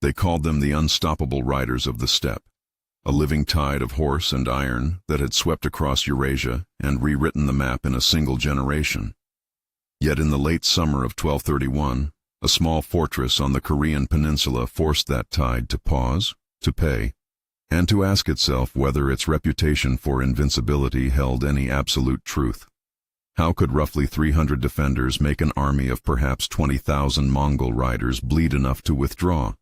They called them the unstoppable riders of the steppe, a living tide of horse and iron that had swept across Eurasia and rewritten the map in a single generation. Yet in the late summer of 1231, a small fortress on the Korean peninsula forced that tide to pause, to pay, and to ask itself whether its reputation for invincibility held any absolute truth. How could roughly 300 defenders make an army of perhaps 20,000 Mongol riders bleed enough to withdraw?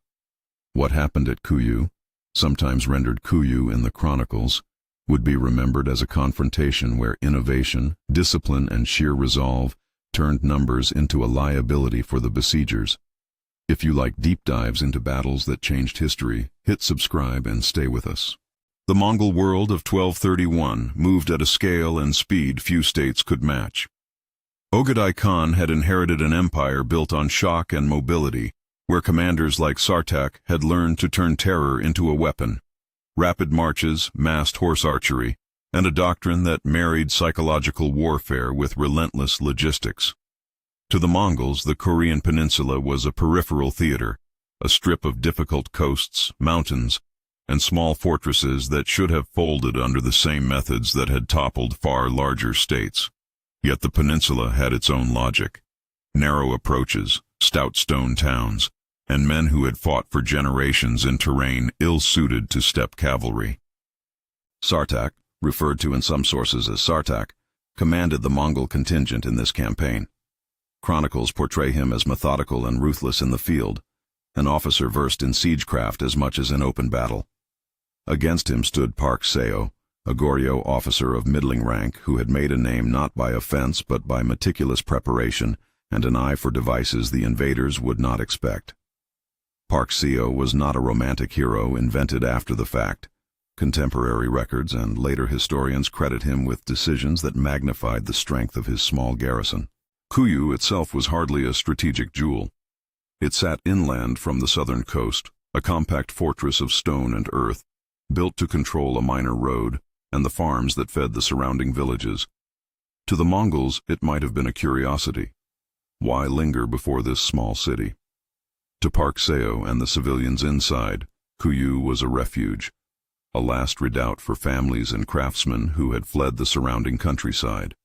What happened at Kuyu, sometimes rendered Kuyu in the chronicles, would be remembered as a confrontation where innovation, discipline, and sheer resolve turned numbers into a liability for the besiegers. If you like deep dives into battles that changed history, hit subscribe and stay with us. The Mongol world of 1231 moved at a scale and speed few states could match. Ogedai Khan had inherited an empire built on shock and mobility, where commanders like Sartak had learned to turn terror into a weapon. Rapid marches, massed horse archery, and a doctrine that married psychological warfare with relentless logistics. To the Mongols, the Korean peninsula was a peripheral theater, a strip of difficult coasts, mountains, and small fortresses that should have folded under the same methods that had toppled far larger states. Yet the peninsula had its own logic. Narrow approaches, stout stone towns, and men who had fought for generations in terrain ill-suited to steppe cavalry. Sartak, referred to in some sources as Sartak, commanded the Mongol contingent in this campaign. Chronicles portray him as methodical and ruthless in the field, an officer versed in siegecraft as much as in open battle. Against him stood Park Seo, a Goryeo officer of middling rank who had made a name not by offense but by meticulous preparation and an eye for devices the invaders would not expect. Park Seo was not a romantic hero invented after the fact. Contemporary records and later historians credit him with decisions that magnified the strength of his small garrison. Kuyu itself was hardly a strategic jewel. It sat inland from the southern coast, a compact fortress of stone and earth, built to control a minor road and the farms that fed the surrounding villages. To the Mongols, it might have been a curiosity. Why linger before this small city? To Park Seo and the civilians inside, Kuyu was a refuge, a last redoubt for families and craftsmen who had fled the surrounding countryside.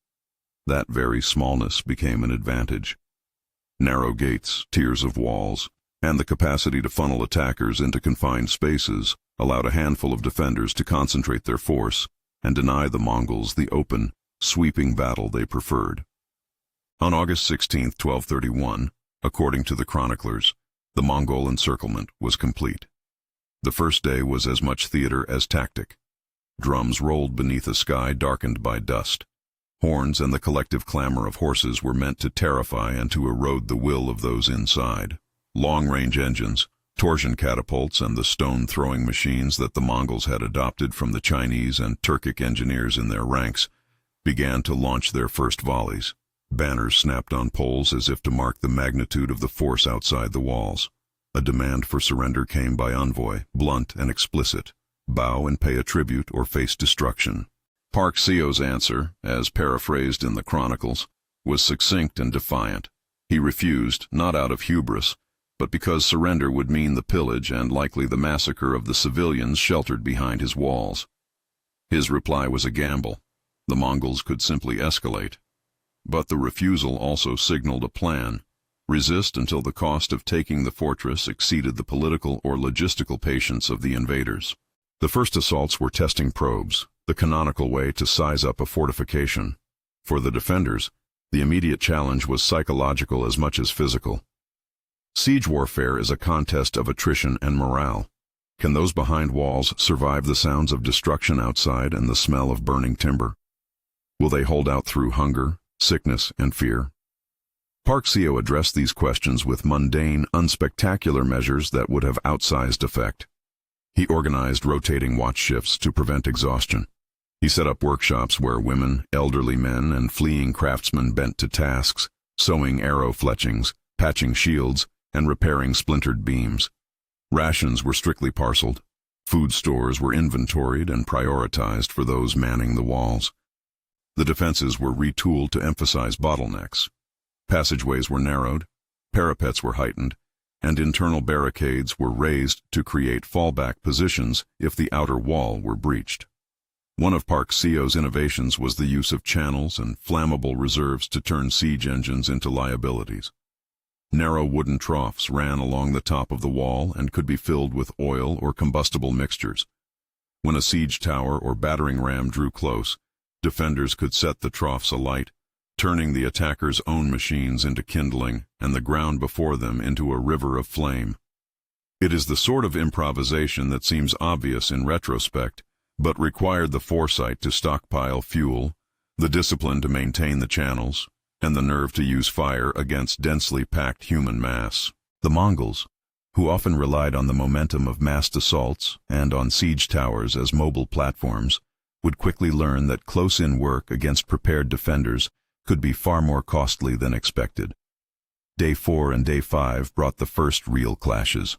That very smallness became an advantage. Narrow gates, tiers of walls, and the capacity to funnel attackers into confined spaces allowed a handful of defenders to concentrate their force and deny the Mongols the open, sweeping battle they preferred. On August 16, 1231, according to the chroniclers, the Mongol encirclement was complete. The first day was as much theater as tactic. Drums rolled beneath a sky darkened by dust. Horns and the collective clamor of horses were meant to terrify and to erode the will of those inside. Long-range engines, torsion catapults, and the stone-throwing machines that the Mongols had adopted from the Chinese and Turkic engineers in their ranks began to launch their first volleys. Banners snapped on poles as if to mark the magnitude of the force outside the walls. A demand for surrender came by envoy, blunt and explicit: bow and pay a tribute or face destruction. Park Seo's answer, as paraphrased in the chronicles, was succinct and defiant. He refused, not out of hubris, but because surrender would mean the pillage and likely the massacre of the civilians sheltered behind his walls. His reply was a gamble. The Mongols could simply escalate. But the refusal also signaled a plan: resist until the cost of taking the fortress exceeded the political or logistical patience of the invaders. The first assaults were testing probes, the canonical way to size up a fortification. For the defenders, the immediate challenge was psychological as much as physical. Siege warfare is a contest of attrition and morale. Can those behind walls survive the sounds of destruction outside and the smell of burning timber? Will they hold out through hunger, sickness, and fear? Park Seo addressed these questions with mundane, unspectacular measures that would have outsized effect. He organized rotating watch shifts to prevent exhaustion. He set up workshops where women, elderly men, and fleeing craftsmen bent to tasks, sewing arrow fletchings, patching shields, and repairing splintered beams. Rations were strictly parceled. Food stores were inventoried and prioritized for those manning the walls. The defenses were retooled to emphasize bottlenecks. Passageways were narrowed, parapets were heightened, and internal barricades were raised to create fallback positions if the outer wall were breached. One of Park Seo's innovations was the use of channels and flammable reserves to turn siege engines into liabilities. Narrow wooden troughs ran along the top of the wall and could be filled with oil or combustible mixtures. When a siege tower or battering ram drew close, defenders could set the troughs alight, turning the attacker's own machines into kindling and the ground before them into a river of flame. It is the sort of improvisation that seems obvious in retrospect, but required the foresight to stockpile fuel, the discipline to maintain the channels, and the nerve to use fire against densely packed human mass. The Mongols, who often relied on the momentum of massed assaults and on siege towers as mobile platforms, would quickly learn that close-in work against prepared defenders could be far more costly than expected. Day 4 and Day 5 brought the first real clashes.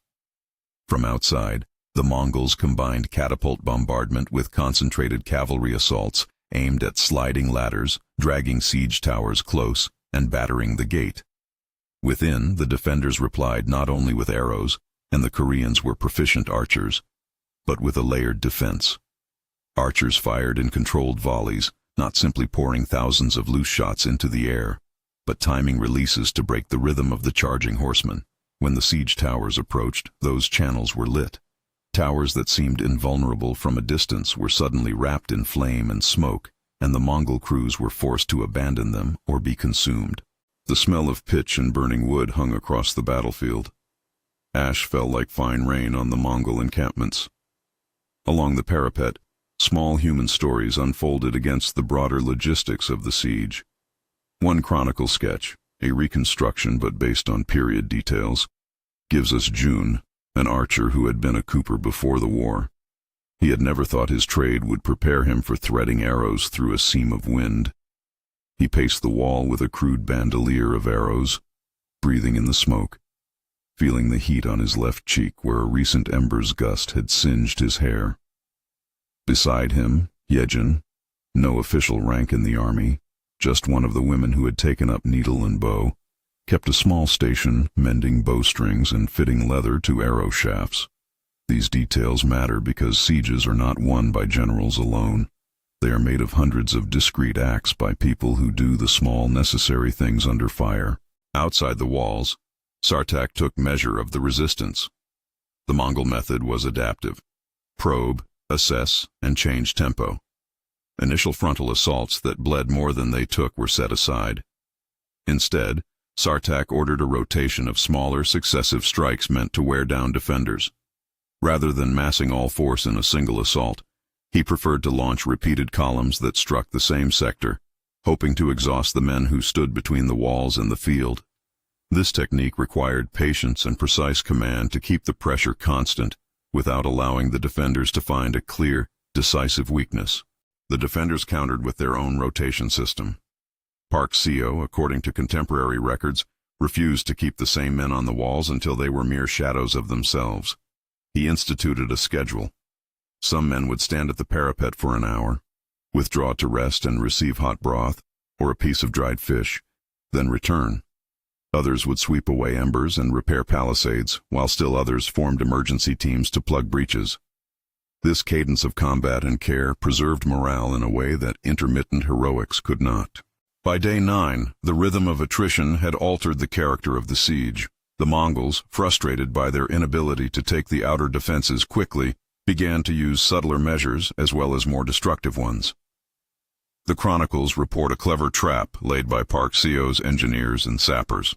From outside, the Mongols combined catapult bombardment with concentrated cavalry assaults aimed at sliding ladders, dragging siege towers close, and battering the gate. Within, the defenders replied not only with arrows, and the Koreans were proficient archers, but with a layered defense. Archers fired in controlled volleys, not simply pouring thousands of loose shots into the air, but timing releases to break the rhythm of the charging horsemen. When the siege towers approached, those channels were lit. Towers that seemed invulnerable from a distance were suddenly wrapped in flame and smoke, and the Mongol crews were forced to abandon them or be consumed. The smell of pitch and burning wood hung across the battlefield. Ash fell like fine rain on the Mongol encampments. Along the parapet, small human stories unfolded against the broader logistics of the siege. One chronicle sketch, a reconstruction but based on period details, gives us June, an archer who had been a cooper before the war. He had never thought his trade would prepare him for threading arrows through a seam of wind. He paced the wall with a crude bandolier of arrows, breathing in the smoke, feeling the heat on his left cheek where a recent ember's gust had singed his hair. Beside him, Yejin, no official rank in the army, just one of the women who had taken up needle and bow, kept a small station mending bowstrings and fitting leather to arrow shafts. These details matter because sieges are not won by generals alone. They are made of hundreds of discrete acts by people who do the small necessary things under fire. Outside the walls, Sartak took measure of the resistance. The Mongol method was adaptive. Probe, assess, and change tempo. Initial frontal assaults that bled more than they took were set aside. Instead, Sartak ordered a rotation of smaller, successive strikes meant to wear down defenders. Rather than massing all force in a single assault, he preferred to launch repeated columns that struck the same sector, hoping to exhaust the men who stood between the walls and the field. This technique required patience and precise command to keep the pressure constant without allowing the defenders to find a clear, decisive weakness. The defenders countered with their own rotation system. Park Seo, according to contemporary records, refused to keep the same men on the walls until they were mere shadows of themselves. He instituted a schedule. Some men would stand at the parapet for an hour, withdraw to rest and receive hot broth or a piece of dried fish, then return. Others would sweep away embers and repair palisades, while still others formed emergency teams to plug breaches. This cadence of combat and care preserved morale in a way that intermittent heroics could not. By day 9, the rhythm of attrition had altered the character of the siege. The Mongols, frustrated by their inability to take the outer defenses quickly, began to use subtler measures as well as more destructive ones. The chronicles report a clever trap laid by Park Seo's engineers and sappers,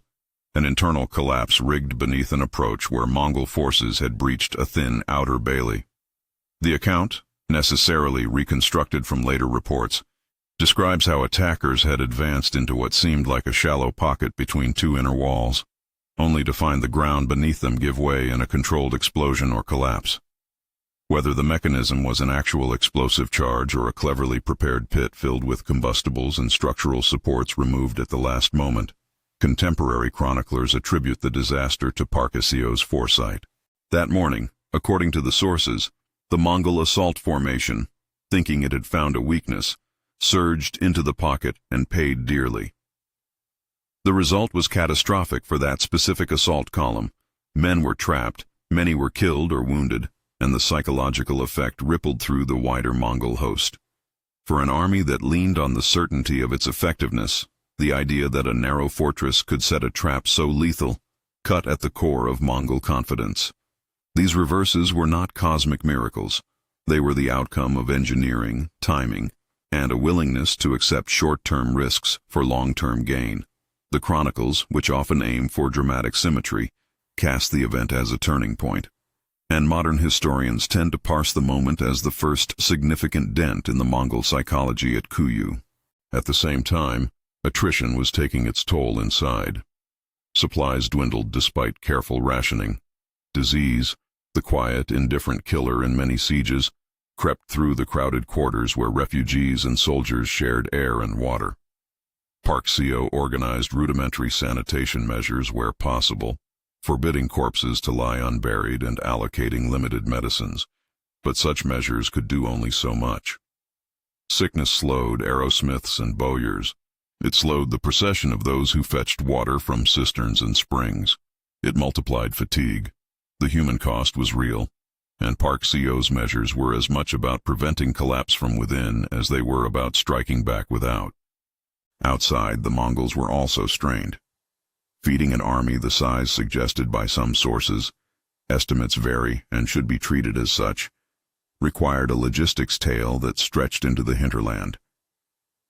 an internal collapse rigged beneath an approach where Mongol forces had breached a thin outer bailey. The account, necessarily reconstructed from later reports, describes how attackers had advanced into what seemed like a shallow pocket between two inner walls, only to find the ground beneath them give way in a controlled explosion or collapse. Whether the mechanism was an actual explosive charge or a cleverly prepared pit filled with combustibles and structural supports removed at the last moment, contemporary chroniclers attribute the disaster to Park Seo's foresight. That morning, according to the sources, the Mongol assault formation, thinking it had found a weakness, surged into the pocket and paid dearly. The result was catastrophic for that specific assault column. Men were trapped, many were killed or wounded, and the psychological effect rippled through the wider Mongol host. For an army that leaned on the certainty of its effectiveness, the idea that a narrow fortress could set a trap so lethal cut at the core of Mongol confidence. These reverses were not cosmic miracles. They were the outcome of engineering, timing, and a willingness to accept short-term risks for long-term gain. The chronicles, which often aim for dramatic symmetry, cast the event as a turning point, and modern historians tend to parse the moment as the first significant dent in the Mongol psychology at Kuyu. At the same time, attrition was taking its toll inside. Supplies dwindled despite careful rationing. Disease, the quiet, indifferent killer in many sieges, crept through the crowded quarters where refugees and soldiers shared air and water. Park Seo organized rudimentary sanitation measures where possible, forbidding corpses to lie unburied and allocating limited medicines, but such measures could do only so much. Sickness slowed arrowsmiths and bowyers. It slowed the procession of those who fetched water from cisterns and springs. It multiplied fatigue. The human cost was real, and Park Seo's measures were as much about preventing collapse from within as they were about striking back without. Outside, the Mongols were also strained. Feeding an army the size suggested by some sources, estimates vary and should be treated as such, required a logistics tail that stretched into the hinterland.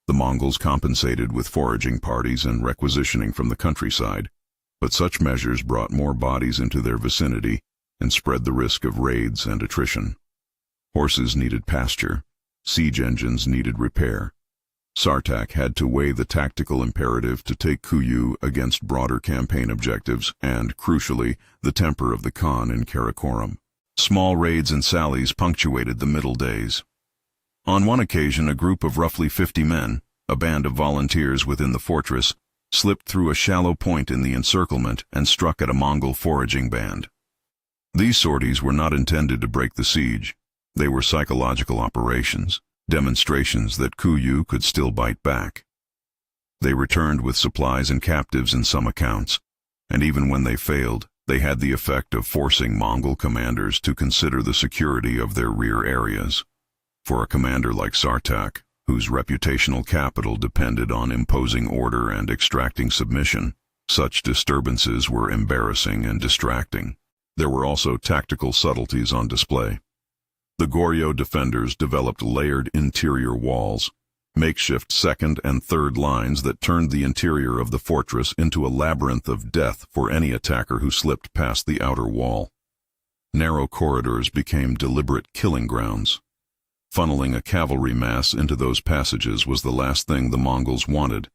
The Mongols compensated with foraging parties and requisitioning from the countryside, but such measures brought more bodies into their vicinity and spread the risk of raids and attrition. Horses needed pasture, siege engines needed repair. Sartak had to weigh the tactical imperative to take Kuyu against broader campaign objectives and, crucially, the temper of the Khan in Karakoram. Small raids and sallies punctuated the middle days. On one occasion, a group of roughly 50 men, a band of volunteers within the fortress, slipped through a shallow point in the encirclement and struck at a Mongol foraging band. These sorties were not intended to break the siege. They were psychological operations, demonstrations that Kuyu could still bite back. They returned with supplies and captives in some accounts, and even when they failed, they had the effect of forcing Mongol commanders to consider the security of their rear areas. For a commander like Sartak, whose reputational capital depended on imposing order and extracting submission, such disturbances were embarrassing and distracting. There were also tactical subtleties on display. The Goryeo defenders developed layered interior walls, makeshift second and third lines that turned the interior of the fortress into a labyrinth of death for any attacker who slipped past the outer wall. Narrow corridors became deliberate killing grounds. Funneling a cavalry mass into those passages was the last thing the Mongols wanted,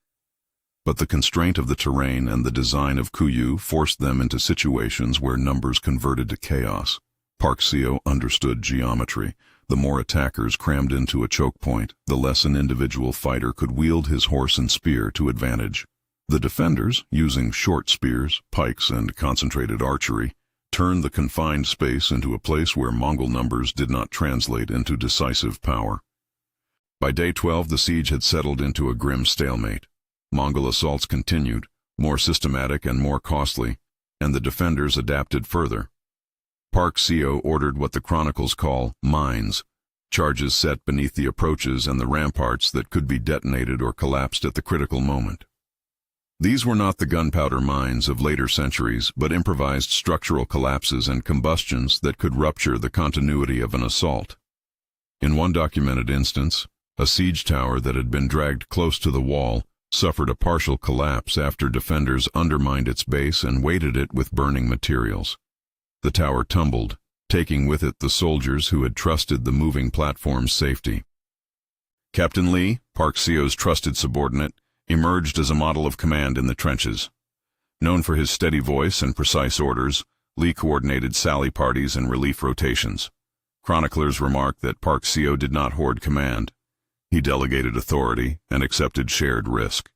but the constraint of the terrain and the design of Kuyu forced them into situations where numbers converted to chaos. Park Seo understood geometry. The more attackers crammed into a choke point, the less an individual fighter could wield his horse and spear to advantage. The defenders, using short spears, pikes, and concentrated archery, turned the confined space into a place where Mongol numbers did not translate into decisive power. By day 12, the siege had settled into a grim stalemate. Mongol assaults continued, more systematic and more costly, and the defenders adapted further. Park Seo ordered what the chronicles call mines, charges set beneath the approaches and the ramparts that could be detonated or collapsed at the critical moment. These were not the gunpowder mines of later centuries, but improvised structural collapses and combustions that could rupture the continuity of an assault. In one documented instance, a siege tower that had been dragged close to the wall suffered a partial collapse after defenders undermined its base and weighted it with burning materials. The tower tumbled, taking with it the soldiers who had trusted the moving platform's safety. Captain Lee, Park Seo's trusted subordinate, emerged as a model of command in the trenches. Known for his steady voice and precise orders, Lee coordinated sally parties and relief rotations. Chroniclers remark that Park Seo did not hoard command. He delegated authority and accepted shared risk.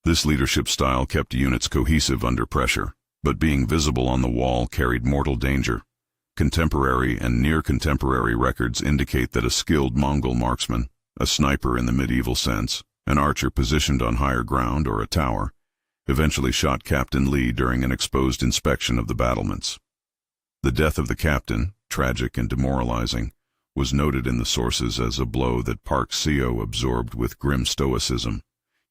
This leadership style kept units cohesive under pressure, but being visible on the wall carried mortal danger. Contemporary and near-contemporary records indicate that a skilled Mongol marksman, a sniper in the medieval sense, an archer positioned on higher ground or a tower, eventually shot Captain Lee during an exposed inspection of the battlements. The death of the captain, tragic and demoralizing, was noted in the sources as a blow that Park Seo absorbed with grim stoicism.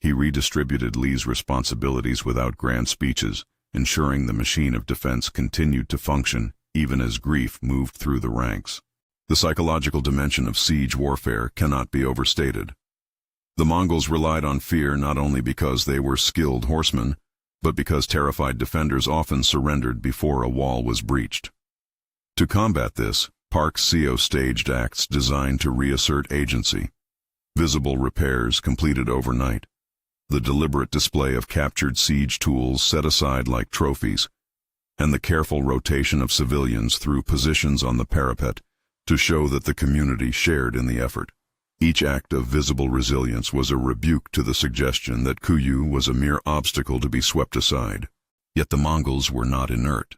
He redistributed Lee's responsibilities without grand speeches, ensuring the machine of defense continued to function even as grief moved through the ranks. The psychological dimension of siege warfare cannot be overstated. The Mongols relied on fear not only because they were skilled horsemen, but because terrified defenders often surrendered before a wall was breached. To combat this, Park Seo staged acts designed to reassert agency. Visible repairs completed overnight. The deliberate display of captured siege tools set aside like trophies, and the careful rotation of civilians through positions on the parapet to show that the community shared in the effort. Each act of visible resilience was a rebuke to the suggestion that Kuyu was a mere obstacle to be swept aside. Yet the Mongols were not inert.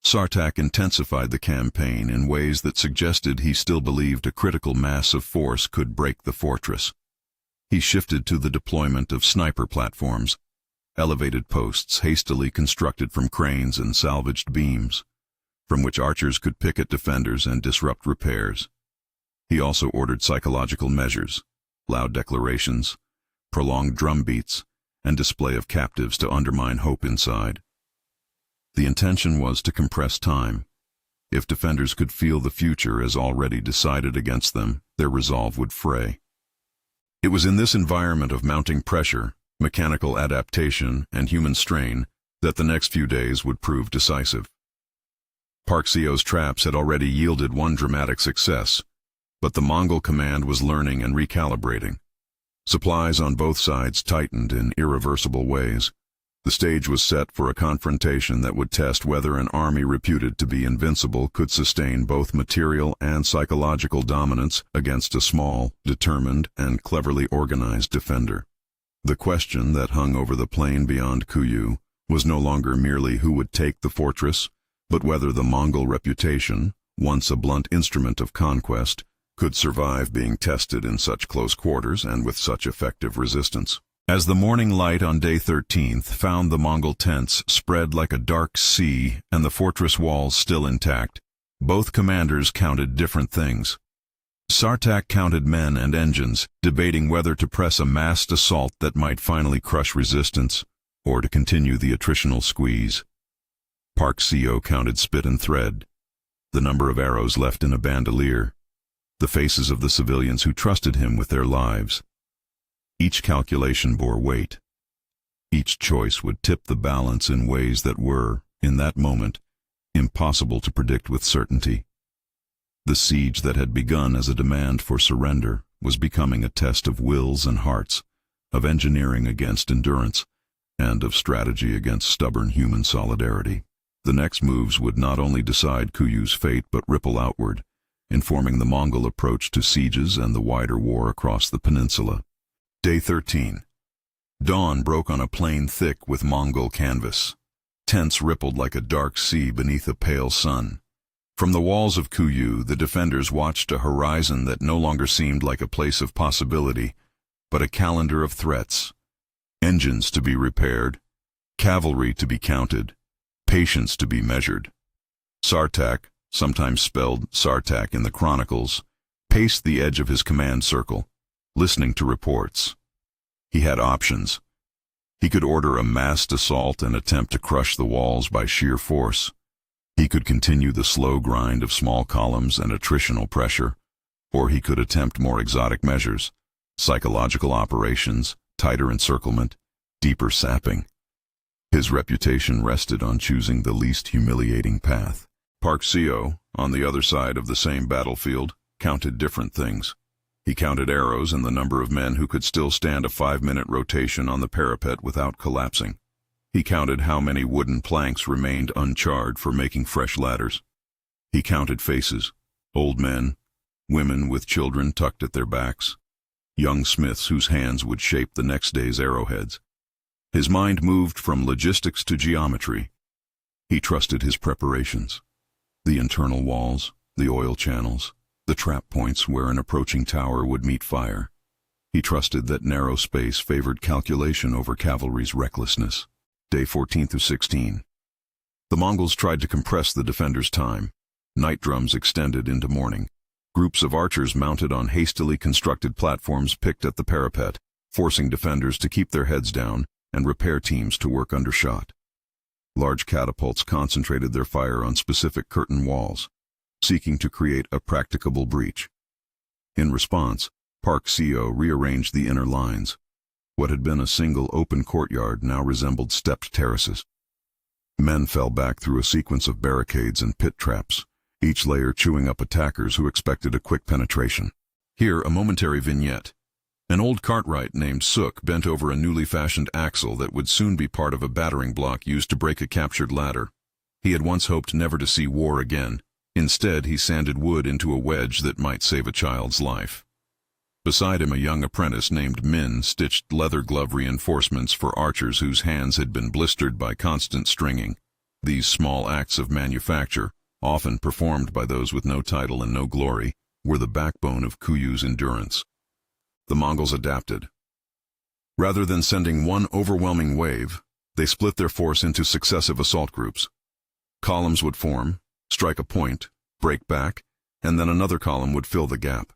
Sartak intensified the campaign in ways that suggested he still believed a critical mass of force could break the fortress. He shifted to the deployment of sniper platforms, elevated posts hastily constructed from cranes and salvaged beams, from which archers could picket defenders and disrupt repairs. He also ordered psychological measures, loud declarations, prolonged drum beats, and display of captives to undermine hope inside. The intention was to compress time. If defenders could feel the future as already decided against them, their resolve would fray. It was in this environment of mounting pressure, mechanical adaptation, and human strain that the next few days would prove decisive. Park Seo's traps had already yielded one dramatic success, but the Mongol command was learning and recalibrating. Supplies on both sides tightened in irreversible ways. The stage was set for a confrontation that would test whether an army reputed to be invincible could sustain both material and psychological dominance against a small, determined, and cleverly organized defender. The question that hung over the plain beyond Kuyu was no longer merely who would take the fortress, but whether the Mongol reputation, once a blunt instrument of conquest, could survive being tested in such close quarters and with such effective resistance. As the morning light on day 13th found the Mongol tents spread like a dark sea and the fortress walls still intact, both commanders counted different things. Sartak counted men and engines, debating whether to press a massed assault that might finally crush resistance, or to continue the attritional squeeze. Park Seo counted spit and thread, the number of arrows left in a bandolier, the faces of the civilians who trusted him with their lives. Each calculation bore weight. Each choice would tip the balance in ways that were, in that moment, impossible to predict with certainty. The siege that had begun as a demand for surrender was becoming a test of wills and hearts, of engineering against endurance, and of strategy against stubborn human solidarity. The next moves would not only decide Kuyu's fate but ripple outward, informing the Mongol approach to sieges and the wider war across the peninsula. Day 13. Dawn broke on a plain thick with Mongol canvas. Tents rippled like a dark sea beneath a pale sun. From the walls of Kuyu, the defenders watched a horizon that no longer seemed like a place of possibility, but a calendar of threats. Engines to be repaired, cavalry to be counted, patience to be measured. Sartak, sometimes spelled Sartak in the chronicles, paced the edge of his command circle, listening to reports. He had options. He could order a massed assault and attempt to crush the walls by sheer force. He could continue the slow grind of small columns and attritional pressure, or he could attempt more exotic measures, psychological operations, tighter encirclement, deeper sapping. His reputation rested on choosing the least humiliating path. Park Seo, on the other side of the same battlefield, counted different things. He counted arrows and the number of men who could still stand a 5-minute rotation on the parapet without collapsing. He counted how many wooden planks remained uncharred for making fresh ladders. He counted faces, old men, women with children tucked at their backs, young smiths whose hands would shape the next day's arrowheads. His mind moved from logistics to geometry. He trusted his preparations. The internal walls, the oil channels, the trap points where an approaching tower would meet fire. He trusted that narrow space favored calculation over cavalry's recklessness. Day 14 through 16. The Mongols tried to compress the defenders' time. Night drums extended into morning. Groups of archers mounted on hastily constructed platforms picked at the parapet, forcing defenders to keep their heads down and repair teams to work under shot. Large catapults concentrated their fire on specific curtain walls, seeking to create a practicable breach. In response, Park Seo rearranged the inner lines. What had been a single open courtyard now resembled stepped terraces. Men fell back through a sequence of barricades and pit traps, each layer chewing up attackers who expected a quick penetration. Here, a momentary vignette. An old cartwright named Suk bent over a newly fashioned axle that would soon be part of a battering block used to break a captured ladder. He had once hoped never to see war again. Instead, he sanded wood into a wedge that might save a child's life. Beside him, a young apprentice named Min stitched leather glove reinforcements for archers whose hands had been blistered by constant stringing. These small acts of manufacture, often performed by those with no title and no glory, were the backbone of Kuyu's endurance. The Mongols adapted. Rather than sending one overwhelming wave, they split their force into successive assault groups. Columns would form, strike a point, break back, and then another column would fill the gap.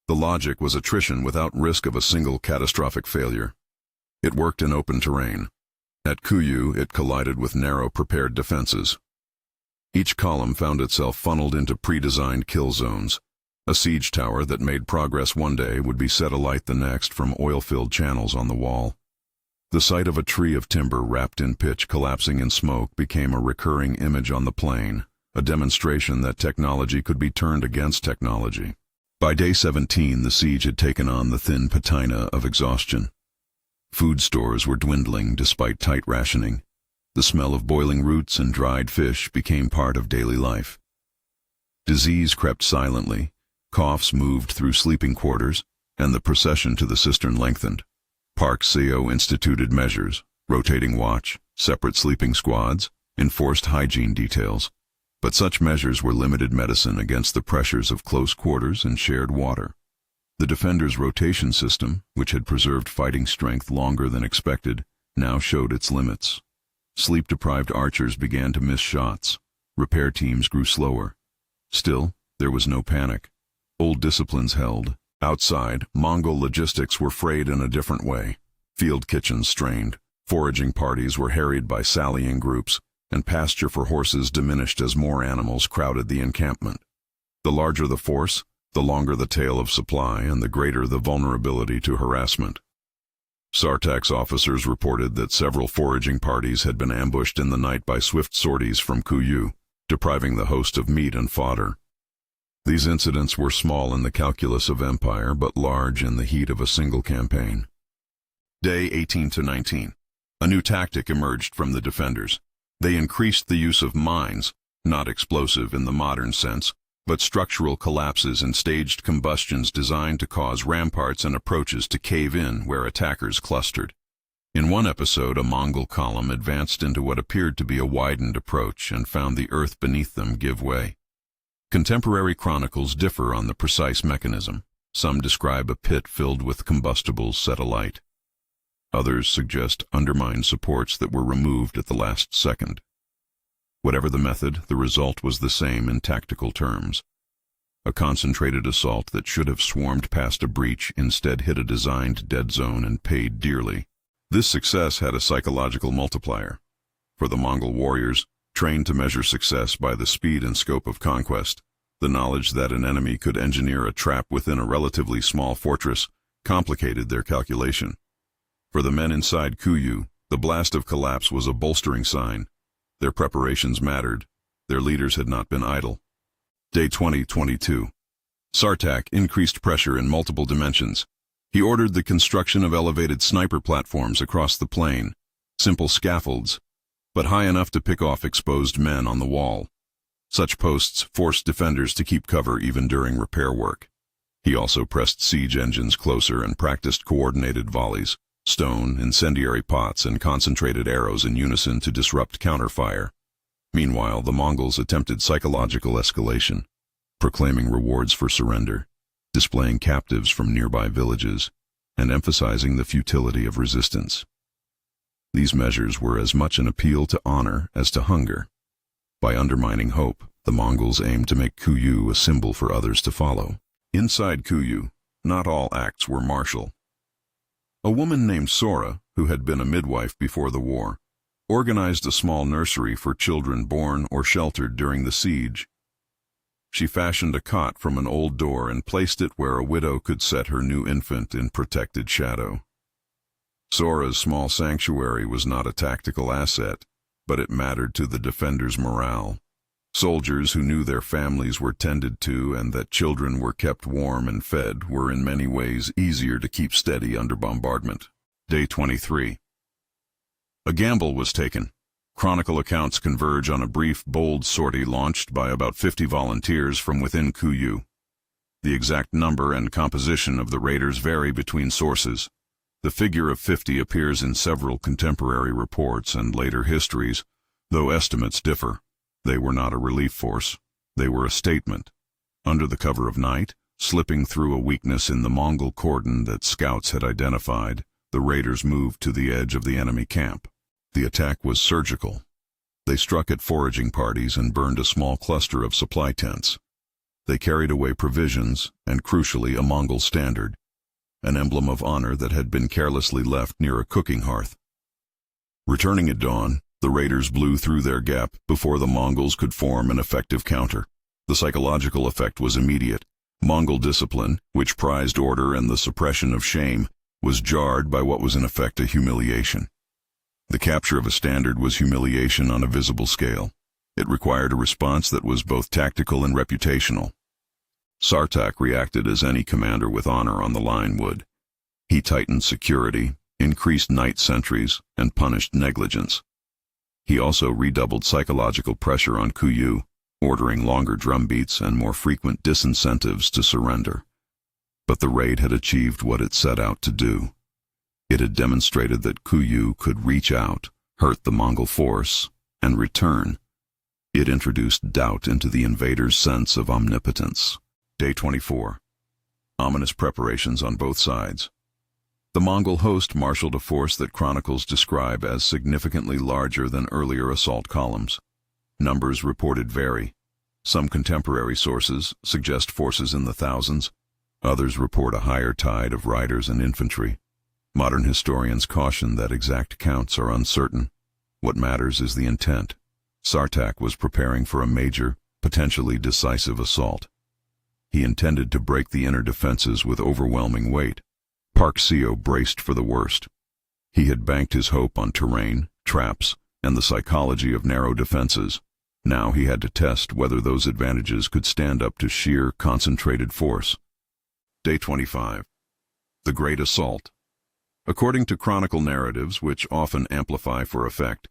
The logic was attrition without risk of a single catastrophic failure. It worked in open terrain. At Kuyu, it collided with narrow prepared defenses. Each column found itself funneled into pre-designed kill zones. A siege tower that made progress one day would be set alight the next from oil-filled channels on the wall. The sight of a tree of timber wrapped in pitch collapsing in smoke became a recurring image on the plain, a demonstration that technology could be turned against technology. By day 17, the siege had taken on the thin patina of exhaustion. Food stores were dwindling despite tight rationing. The smell of boiling roots and dried fish became part of daily life. Disease crept silently, coughs moved through sleeping quarters, and the procession to the cistern lengthened. Park Seo instituted measures, rotating watch, separate sleeping squads, enforced hygiene details. But such measures were limited medicine against the pressures of close quarters and shared water. The defenders' rotation system, which had preserved fighting strength longer than expected, now showed its limits. Sleep-deprived archers began to miss shots. Repair teams grew slower. Still, there was no panic. Old disciplines held. Outside, Mongol logistics were frayed in a different way. Field kitchens strained. Foraging parties were harried by sallying groups, and pasture for horses diminished as more animals crowded the encampment. The larger the force, the longer the tail of supply and the greater the vulnerability to harassment. Sartak's officers reported that several foraging parties had been ambushed in the night by swift sorties from Kuyu, depriving the host of meat and fodder. These incidents were small in the calculus of empire, but large in the heat of a single campaign. Day 18 to 19. A new tactic emerged from the defenders. They increased the use of mines, not explosive in the modern sense, but structural collapses and staged combustions designed to cause ramparts and approaches to cave in where attackers clustered. In one episode, a Mongol column advanced into what appeared to be a widened approach and found the earth beneath them give way. Contemporary chronicles differ on the precise mechanism. Some describe a pit filled with combustibles set alight. Others suggest undermined supports that were removed at the last second. Whatever the method, the result was the same in tactical terms. A concentrated assault that should have swarmed past a breach instead hit a designed dead zone and paid dearly. This success had a psychological multiplier. For the Mongol warriors, trained to measure success by the speed and scope of conquest, the knowledge that an enemy could engineer a trap within a relatively small fortress complicated their calculation. For the men inside Kuyu, the blast of collapse was a bolstering sign. Their preparations mattered. Their leaders had not been idle. Day 20-22. Sartak increased pressure in multiple dimensions. He ordered the construction of elevated sniper platforms across the plain, simple scaffolds, but high enough to pick off exposed men on the wall. Such posts forced defenders to keep cover even during repair work. He also pressed siege engines closer and practiced coordinated volleys. Stone, incendiary pots, and concentrated arrows in unison to disrupt counterfire. Meanwhile, the Mongols attempted psychological escalation, proclaiming rewards for surrender, displaying captives from nearby villages, and emphasizing the futility of resistance. These measures were as much an appeal to honor as to hunger. By undermining hope, the Mongols aimed to make Kuyu a symbol for others to follow. Inside Kuyu, not all acts were martial. A woman named Sora, who had been a midwife before the war, organized a small nursery for children born or sheltered during the siege. She fashioned a cot from an old door and placed it where a widow could set her new infant in protected shadow. Sora's small sanctuary was not a tactical asset, but it mattered to the defenders' morale. Soldiers who knew their families were tended to and that children were kept warm and fed were in many ways easier to keep steady under bombardment. Day 23. A gamble was taken. Chronicle accounts converge on a brief, bold sortie launched by about 50 volunteers from within Kuyu. The exact number and composition of the raiders vary between sources. The figure of 50 appears in several contemporary reports and later histories, though estimates differ. They were not a relief force. They were a statement. Under the cover of night, slipping through a weakness in the Mongol cordon that scouts had identified, the raiders moved to the edge of the enemy camp. The attack was surgical. They struck at foraging parties and burned a small cluster of supply tents. They carried away provisions and, crucially, a Mongol standard, an emblem of honor that had been carelessly left near a cooking hearth. Returning at dawn, the raiders blew through their gap before the Mongols could form an effective counter. The psychological effect was immediate. Mongol discipline, which prized order and the suppression of shame, was jarred by what was in effect a humiliation. The capture of a standard was humiliation on a visible scale. It required a response that was both tactical and reputational. Sartak reacted as any commander with honor on the line would. He tightened security, increased night sentries, and punished negligence. He also redoubled psychological pressure on Kuyu, ordering longer drumbeats and more frequent disincentives to surrender. But the raid had achieved what it set out to do. It had demonstrated that Kuyu could reach out, hurt the Mongol force, and return. It introduced doubt into the invaders' sense of omnipotence. Day 24. Ominous preparations on both sides. The Mongol host marshaled a force that chronicles describe as significantly larger than earlier assault columns. Numbers reported vary. Some contemporary sources suggest forces in the thousands. Others report a higher tide of riders and infantry. Modern historians caution that exact counts are uncertain. What matters is the intent. Sartak was preparing for a major, potentially decisive assault. He intended to break the inner defenses with overwhelming weight. Park Seo braced for the worst. He had banked his hope on terrain, traps, and the psychology of narrow defenses. Now he had to test whether those advantages could stand up to sheer, concentrated force. Day 25. The Great Assault. According to chronicle narratives, which often amplify for effect,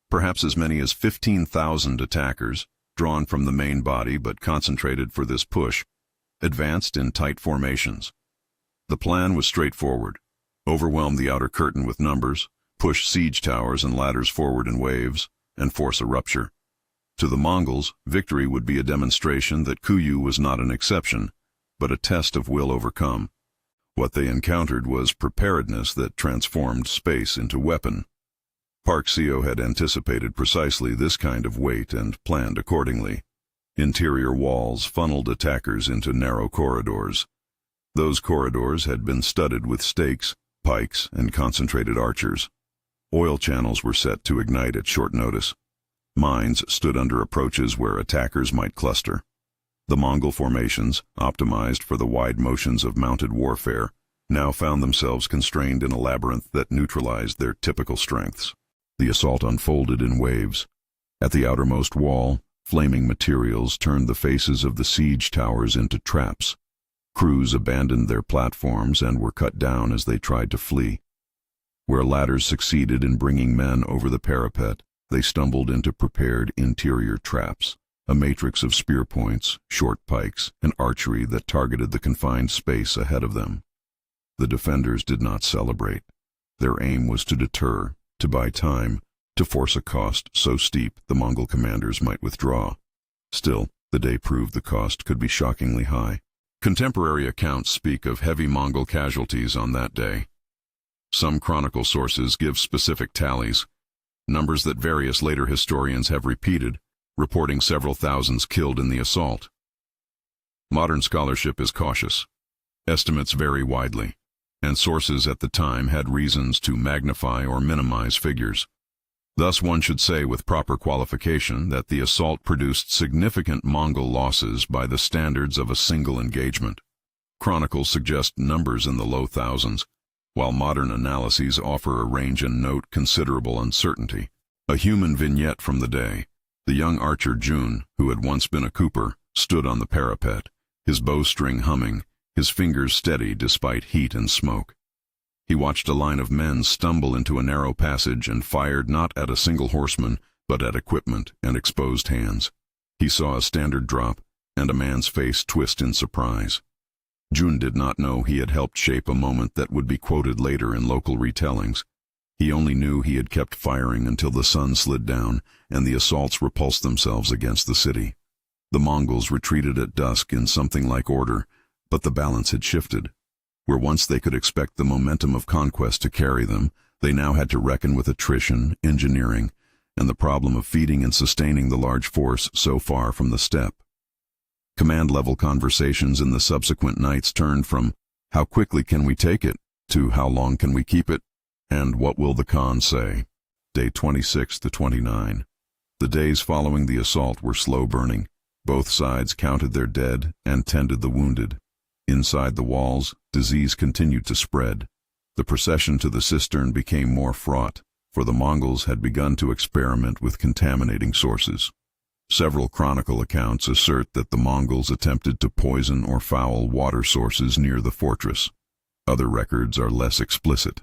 perhaps as many as 15,000 attackers, drawn from the main body but concentrated for this push, advanced in tight formations. The plan was straightforward: overwhelm the outer curtain with numbers, push siege towers and ladders forward in waves, and force a rupture. To the Mongols, victory would be a demonstration that Kuyu was not an exception, but a test of will overcome. What they encountered was preparedness that transformed space into weapon. Park Seo had anticipated precisely this kind of weight and planned accordingly. Interior walls funneled attackers into narrow corridors. Those corridors had been studded with stakes, pikes, and concentrated archers. Oil channels were set to ignite at short notice. Mines stood under approaches where attackers might cluster. The Mongol formations, optimized for the wide motions of mounted warfare, now found themselves constrained in a labyrinth that neutralized their typical strengths. The assault unfolded in waves. At the outermost wall, flaming materials turned the faces of the siege towers into traps. Crews abandoned their platforms and were cut down as they tried to flee. Where ladders succeeded in bringing men over the parapet, they stumbled into prepared interior traps, a matrix of spear points, short pikes, and archery that targeted the confined space ahead of them. The defenders did not celebrate. Their aim was to deter, to buy time, to force a cost so steep the Mongol commanders might withdraw. Still, the day proved the cost could be shockingly high. Contemporary accounts speak of heavy Mongol casualties on that day. Some chronicle sources give specific tallies, numbers that various later historians have repeated, reporting several thousands killed in the assault. Modern scholarship is cautious. Estimates vary widely, and sources at the time had reasons to magnify or minimize figures. Thus, one should say with proper qualification that the assault produced significant Mongol losses by the standards of a single engagement. Chronicles suggest numbers in the low thousands, while modern analyses offer a range and note considerable uncertainty. A human vignette from the day. The young archer Jun, who had once been a cooper, stood on the parapet, his bowstring humming, his fingers steady despite heat and smoke. He watched a line of men stumble into a narrow passage and fired not at a single horseman, but at equipment and exposed hands. He saw a standard drop, and a man's face twist in surprise. Jun did not know he had helped shape a moment that would be quoted later in local retellings. He only knew he had kept firing until the sun slid down and the assaults repulsed themselves against the city. The Mongols retreated at dusk in something like order, but the balance had shifted. Where once they could expect the momentum of conquest to carry them, they now had to reckon with attrition, engineering, and the problem of feeding and sustaining the large force so far from the steppe. Command-level conversations in the subsequent nights turned from, "How quickly can we take it?" to "How long can we keep it?" and "What will the Khan say?" Day 26 to 29. The days following the assault were slow-burning. Both sides counted their dead and tended the wounded. Inside the walls, disease continued to spread. The procession to the cistern became more fraught, for the Mongols had begun to experiment with contaminating sources. Several chronicle accounts assert that the Mongols attempted to poison or foul water sources near the fortress. Other records are less explicit.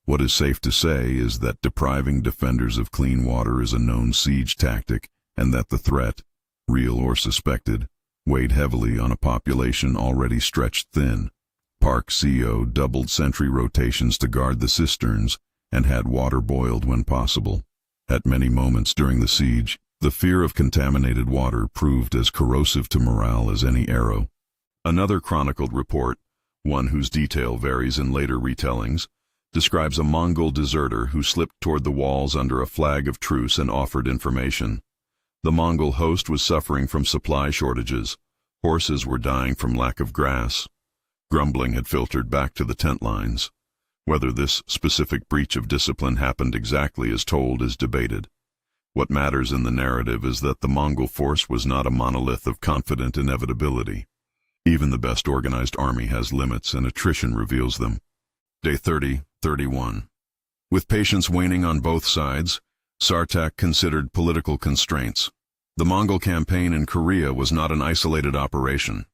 What is safe to say is that depriving defenders of clean water is a known siege tactic, and that the threat, real or suspected, weighed heavily on a population already stretched thin. Park Co doubled sentry rotations to guard the cisterns and had water boiled when possible. At many moments during the siege, the fear of contaminated water proved as corrosive to morale as any arrow. Another chronicled report, one whose detail varies in later retellings, describes a Mongol deserter who slipped toward the walls under a flag of truce and offered information. The Mongol host was suffering from supply shortages. Horses were dying from lack of grass. Grumbling had filtered back to the tent lines. Whether this specific breach of discipline happened exactly as told is debated. What matters in the narrative is that the Mongol force was not a monolith of confident inevitability. Even the best organized army has limits, and attrition reveals them. Day 30-31. With patience waning on both sides, Sartak considered political constraints. The Mongol campaign in Korea was not an isolated operation.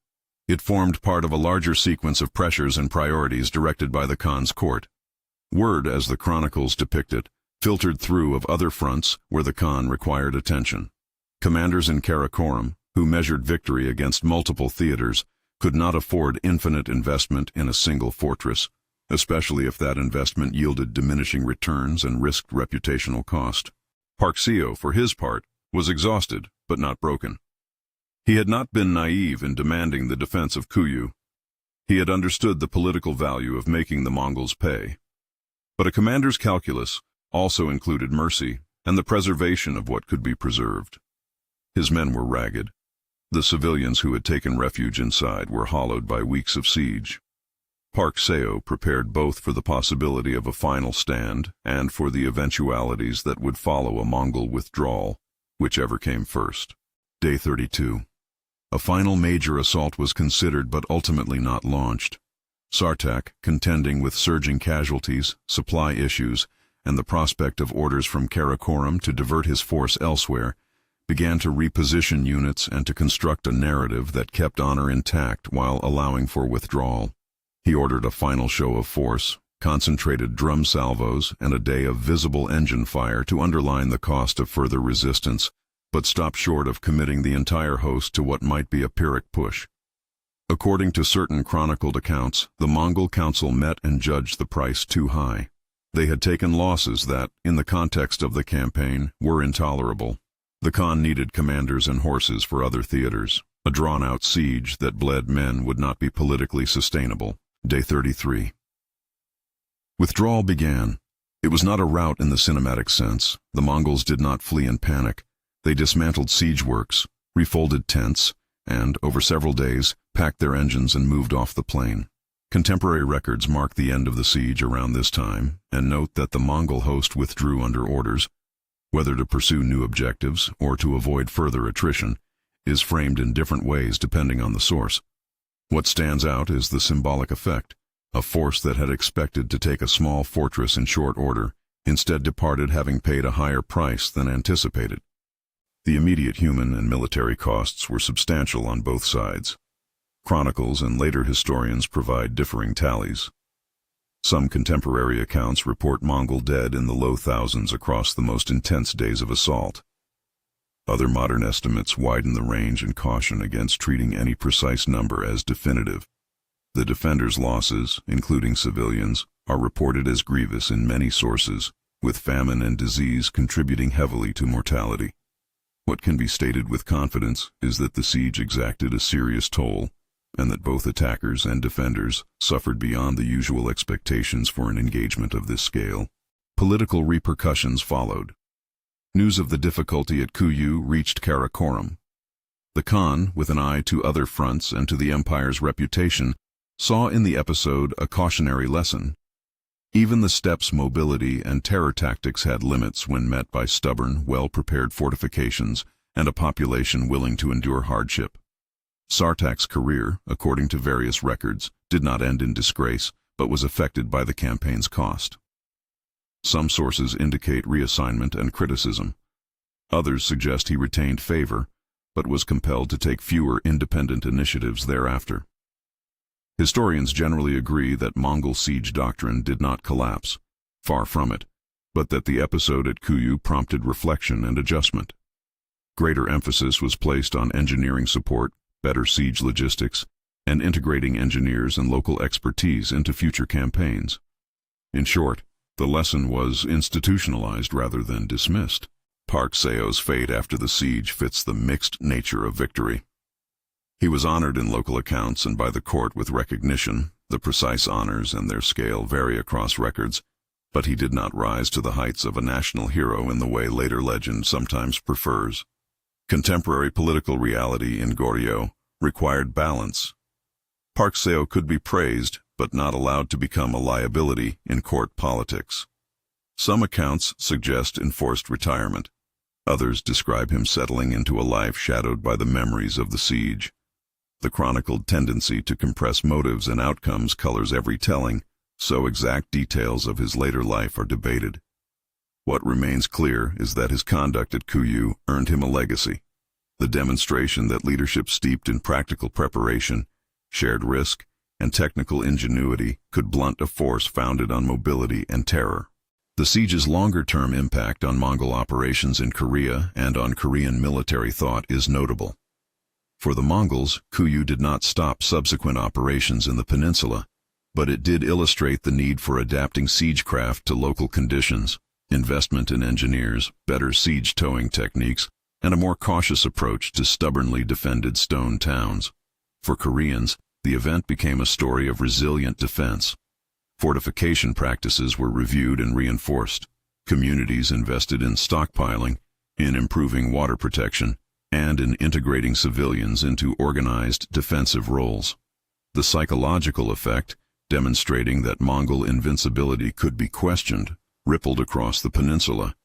It formed part of a larger sequence of pressures and priorities directed by the Khan's court. Word, as the chronicles depict it, filtered through of other fronts where the Khan required attention. Commanders in Karakoram, who measured victory against multiple theaters, could not afford infinite investment in a single fortress, especially if that investment yielded diminishing returns and risked reputational cost. Park Co, for his part, was exhausted, but not broken. He had not been naive in demanding the defense of Kuyu. He had understood the political value of making the Mongols pay. But a commander's calculus also included mercy and the preservation of what could be preserved. His men were ragged. The civilians who had taken refuge inside were hollowed by weeks of siege. Park Co prepared both for the possibility of a final stand and for the eventualities that would follow a Mongol withdrawal, whichever came first. Day 32. A final major assault was considered but ultimately not launched. Sartak, contending with surging casualties, supply issues, and the prospect of orders from Karakoram to divert his force elsewhere, began to reposition units and to construct a narrative that kept honor intact while allowing for withdrawal. He ordered a final show of force, concentrated drum salvos, and a day of visible engine fire to underline the cost of further resistance, but stopped short of committing the entire host to what might be a Pyrrhic push. According to certain chronicled accounts, the Mongol council met and judged the price too high. They had taken losses that, in the context of the campaign, were intolerable. The Khan needed commanders and horses for other theaters. A drawn-out siege that bled men would not be politically sustainable. Day 33. Withdrawal began. It was not a rout in the cinematic sense. The Mongols did not flee in panic. They dismantled siege works, refolded tents, and, over several days, packed their engines and moved off the plain. Contemporary records mark the end of the siege around this time, and note that the Mongol host withdrew under orders. Whether to pursue new objectives or to avoid further attrition is framed in different ways depending on the source. What stands out is the symbolic effect. A force that had expected to take a small fortress in short order instead departed having paid a higher price than anticipated. The immediate human and military costs were substantial on both sides. Chronicles and later historians provide differing tallies. Some contemporary accounts report Mongol dead in the low thousands across the most intense days of assault. Other modern estimates widen the range and caution against treating any precise number as definitive. The defenders' losses, including civilians, are reported as grievous in many sources, with famine and disease contributing heavily to mortality. What can be stated with confidence is that the siege exacted a serious toll, and that both attackers and defenders suffered beyond the usual expectations for an engagement of this scale. Political repercussions followed. News of the difficulty at Kuyu reached Karakoram. The Khan, with an eye to other fronts and to the empire's reputation, saw in the episode a cautionary lesson. Even the steppe's mobility and terror tactics had limits when met by stubborn, well-prepared fortifications and a population willing to endure hardship. Sartak's career, according to various records, did not end in disgrace, but was affected by the campaign's cost. Some sources indicate reassignment and criticism. Others suggest he retained favor, but was compelled to take fewer independent initiatives thereafter. Historians generally agree that Mongol siege doctrine did not collapse, far from it, but that the episode at Kuyu prompted reflection and adjustment. Greater emphasis was placed on engineering support, better siege logistics, and integrating engineers and local expertise into future campaigns. In short, the lesson was institutionalized rather than dismissed. Park Seo's fate after the siege fits the mixed nature of victory. He was honored in local accounts and by the court with recognition. The precise honors and their scale vary across records, but he did not rise to the heights of a national hero in the way later legend sometimes prefers. Contemporary political reality in Goryeo required balance. Park Seo could be praised, but not allowed to become a liability in court politics. Some accounts suggest enforced retirement. Others describe him settling into a life shadowed by the memories of the siege. The chronicled tendency to compress motives and outcomes colors every telling, so exact details of his later life are debated. What remains clear is that his conduct at Kuyu earned him a legacy, the demonstration that leadership steeped in practical preparation, shared risk, and technical ingenuity could blunt a force founded on mobility and terror. The siege's longer-term impact on Mongol operations in Korea and on Korean military thought is notable. For the Mongols, Kuyu did not stop subsequent operations in the peninsula, but it did illustrate the need for adapting siegecraft to local conditions, investment in engineers, better siege towing techniques, and a more cautious approach to stubbornly defended stone towns. For Koreans, the event became a story of resilient defense. Fortification practices were reviewed and reinforced. Communities invested in stockpiling, in improving water protection, and in integrating civilians into organized defensive roles. The psychological effect, demonstrating that Mongol invincibility could be questioned, rippled across the peninsula.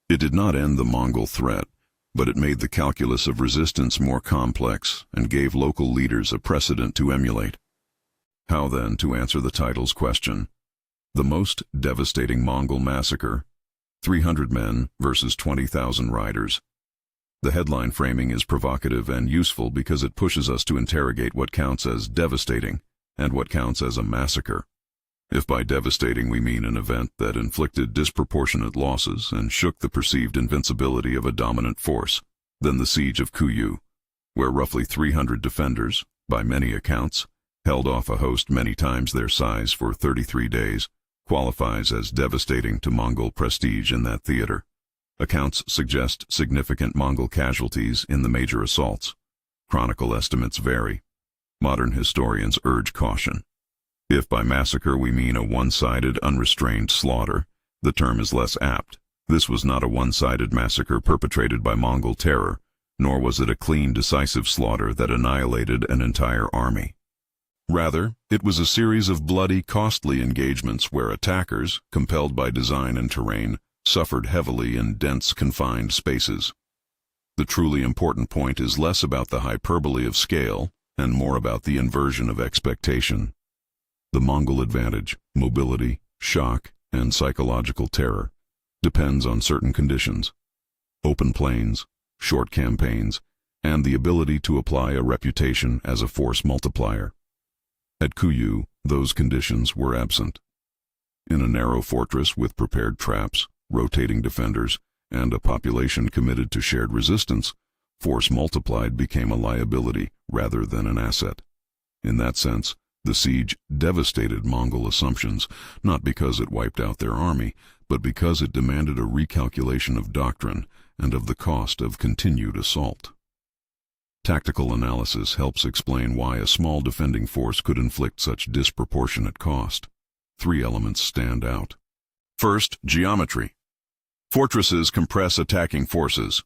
It did not end the Mongol threat, but it made the calculus of resistance more complex and gave local leaders a precedent to emulate. How then to answer the title's question? The most devastating Mongol massacre, 300 men versus 20,000 riders. The headline framing is provocative and useful because it pushes us to interrogate what counts as devastating and what counts as a massacre. If by devastating we mean an event that inflicted disproportionate losses and shook the perceived invincibility of a dominant force, then the siege of Kuyu, where roughly 300 defenders, by many accounts, held off a host many times their size for 33 days, qualifies as devastating to Mongol prestige in that theater. Accounts suggest significant Mongol casualties in the major assaults. Chronicle estimates vary. Modern historians urge caution. If by massacre we mean a one-sided, unrestrained slaughter, the term is less apt. This was not a one-sided massacre perpetrated by Mongol terror, nor was it a clean, decisive slaughter that annihilated an entire army. Rather, it was a series of bloody, costly engagements where attackers, compelled by design and terrain, suffered heavily in dense, confined spaces. The truly important point is less about the hyperbole of scale and more about the inversion of expectation. The Mongol advantage, mobility, shock, and psychological terror, depends on certain conditions: open plains, short campaigns, and the ability to apply a reputation as a force multiplier. At Kuyu, those conditions were absent. In a narrow fortress with prepared traps, rotating defenders, and a population committed to shared resistance, force multiplied became a liability rather than an asset. In that sense, the siege devastated Mongol assumptions, not because it wiped out their army, but because it demanded a recalculation of doctrine and of the cost of continued assault. Tactical analysis helps explain why a small defending force could inflict such disproportionate cost. 3 elements stand out. First, geometry. Fortresses compress attacking forces.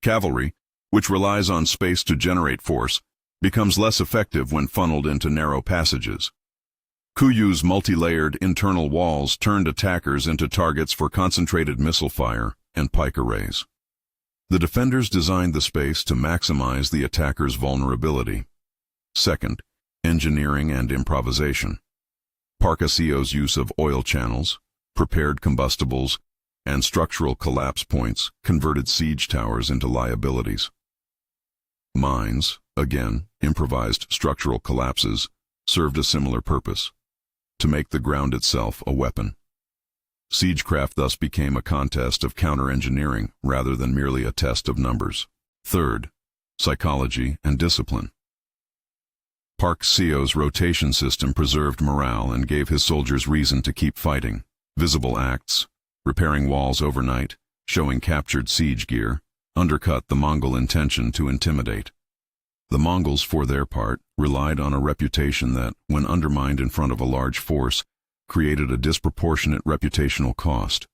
Cavalry, which relies on space to generate force, becomes less effective when funneled into narrow passages. Kuyu's multi-layered internal walls turned attackers into targets for concentrated missile fire and pike arrays. The defenders designed the space to maximize the attacker's vulnerability. Second, engineering and improvisation. Parcasio's use of oil channels, prepared combustibles, and structural collapse points converted siege towers into liabilities. Mines, again, improvised structural collapses, served a similar purpose: to make the ground itself a weapon. Siegecraft thus became a contest of counter-engineering rather than merely a test of numbers. Third, psychology and discipline. Parcasio's rotation system preserved morale and gave his soldiers reason to keep fighting. Visible acts, repairing walls overnight, showing captured siege gear, undercut the Mongol intention to intimidate. The Mongols, for their part, relied on a reputation that, when undermined in front of a large force, created a disproportionate reputational cost.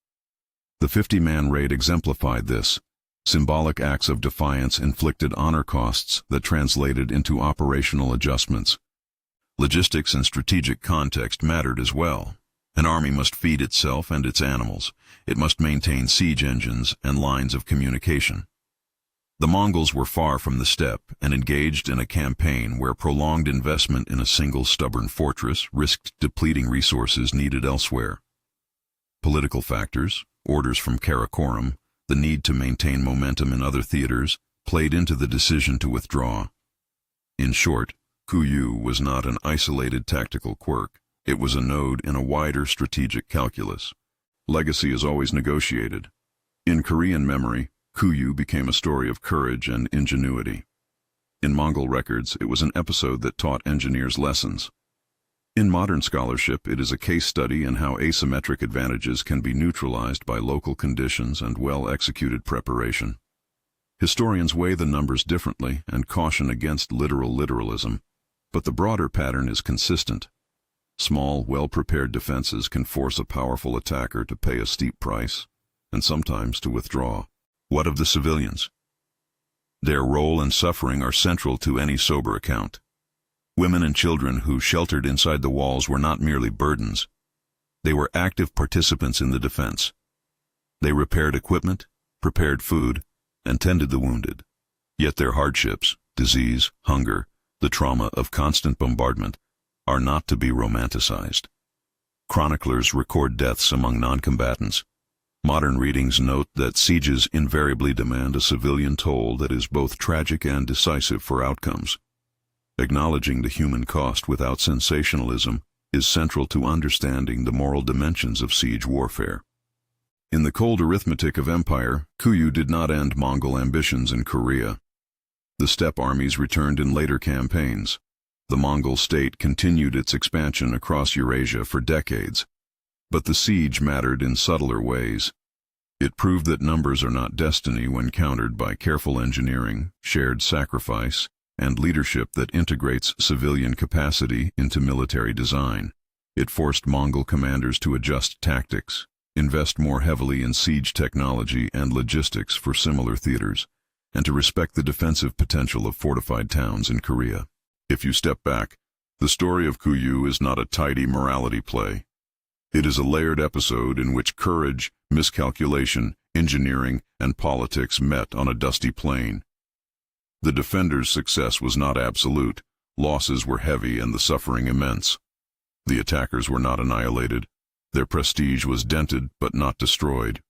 The 50-man raid exemplified this. Symbolic acts of defiance inflicted honor costs that translated into operational adjustments. Logistics and strategic context mattered as well. An army must feed itself and its animals. It must maintain siege engines and lines of communication. The Mongols were far from the steppe and engaged in a campaign where prolonged investment in a single stubborn fortress risked depleting resources needed elsewhere. Political factors, orders from Karakorum, the need to maintain momentum in other theaters, played into the decision to withdraw. In short, Kuyu was not an isolated tactical quirk. It was a node in a wider strategic calculus. Legacy is always negotiated. In Korean memory, Kuyu became a story of courage and ingenuity. In Mongol records, it was an episode that taught engineers lessons. In modern scholarship, it is a case study in how asymmetric advantages can be neutralized by local conditions and well-executed preparation. Historians weigh the numbers differently and caution against literalism, but the broader pattern is consistent. Small, well-prepared defenses can force a powerful attacker to pay a steep price, and sometimes to withdraw. What of the civilians? Their role and suffering are central to any sober account. Women and children who sheltered inside the walls were not merely burdens. They were active participants in the defense. They repaired equipment, prepared food, and tended the wounded. Yet their hardships, disease, hunger, the trauma of constant bombardment, are not to be romanticized. Chroniclers record deaths among non-combatants. Modern readings note that sieges invariably demand a civilian toll that is both tragic and decisive for outcomes. Acknowledging the human cost without sensationalism is central to understanding the moral dimensions of siege warfare. In the cold arithmetic of empire, Kuyu did not end Mongol ambitions in Korea. The steppe armies returned in later campaigns. The Mongol state continued its expansion across Eurasia for decades, but the siege mattered in subtler ways. It proved that numbers are not destiny when countered by careful engineering, shared sacrifice, and leadership that integrates civilian capacity into military design. It forced Mongol commanders to adjust tactics, invest more heavily in siege technology and logistics for similar theaters, and to respect the defensive potential of fortified towns in Korea. If you step back, the story of Kuyu is not a tidy morality play. It is a layered episode in which courage, miscalculation, engineering, and politics met on a dusty plain. The defenders' success was not absolute, losses were heavy and the suffering immense. The attackers were not annihilated. Their prestige was dented but not destroyed.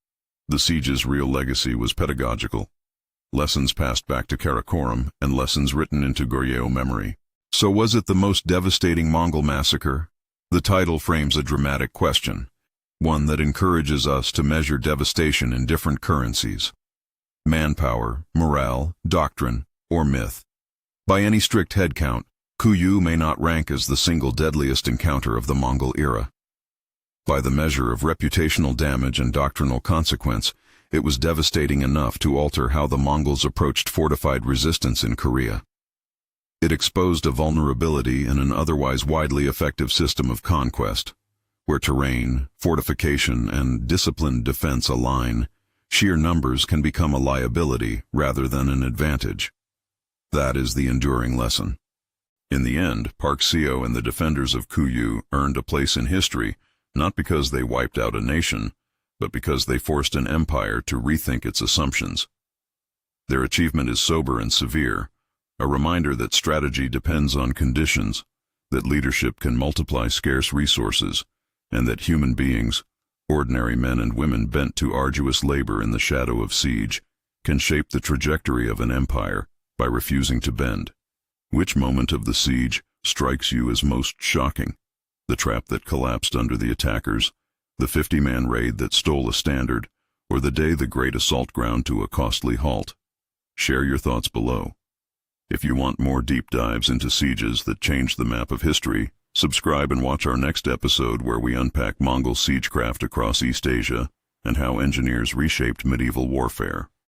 The siege's real legacy was pedagogical. Lessons passed back to Karakoram and lessons written into Goryeo memory. So was it the most devastating Mongol massacre? The title frames a dramatic question, one that encourages us to measure devastation in different currencies. Manpower, morale, doctrine, or myth. By any strict head count, Kuyu may not rank as the single deadliest encounter of the Mongol era. By the measure of reputational damage and doctrinal consequence, it was devastating enough to alter how the Mongols approached fortified resistance in Korea. It exposed a vulnerability in an otherwise widely effective system of conquest, where terrain, fortification, and disciplined defense align. Sheer numbers can become a liability rather than an advantage. That is the enduring lesson. In the end, Park Seo and the defenders of Kuyu earned a place in history, not because they wiped out a nation, but because they forced an empire to rethink its assumptions. Their achievement is sober and severe, a reminder that strategy depends on conditions, that leadership can multiply scarce resources, and that human beings, ordinary men and women bent to arduous labor in the shadow of siege, can shape the trajectory of an empire by refusing to bend. Which moment of the siege strikes you as most shocking? The trap that collapsed under the attackers, the 50-man raid that stole a standard, or the day the great assault ground to a costly halt? Share your thoughts below. If you want more deep dives into sieges that changed the map of history, subscribe and watch our next episode where we unpack Mongol siegecraft across East Asia and how engineers reshaped medieval warfare.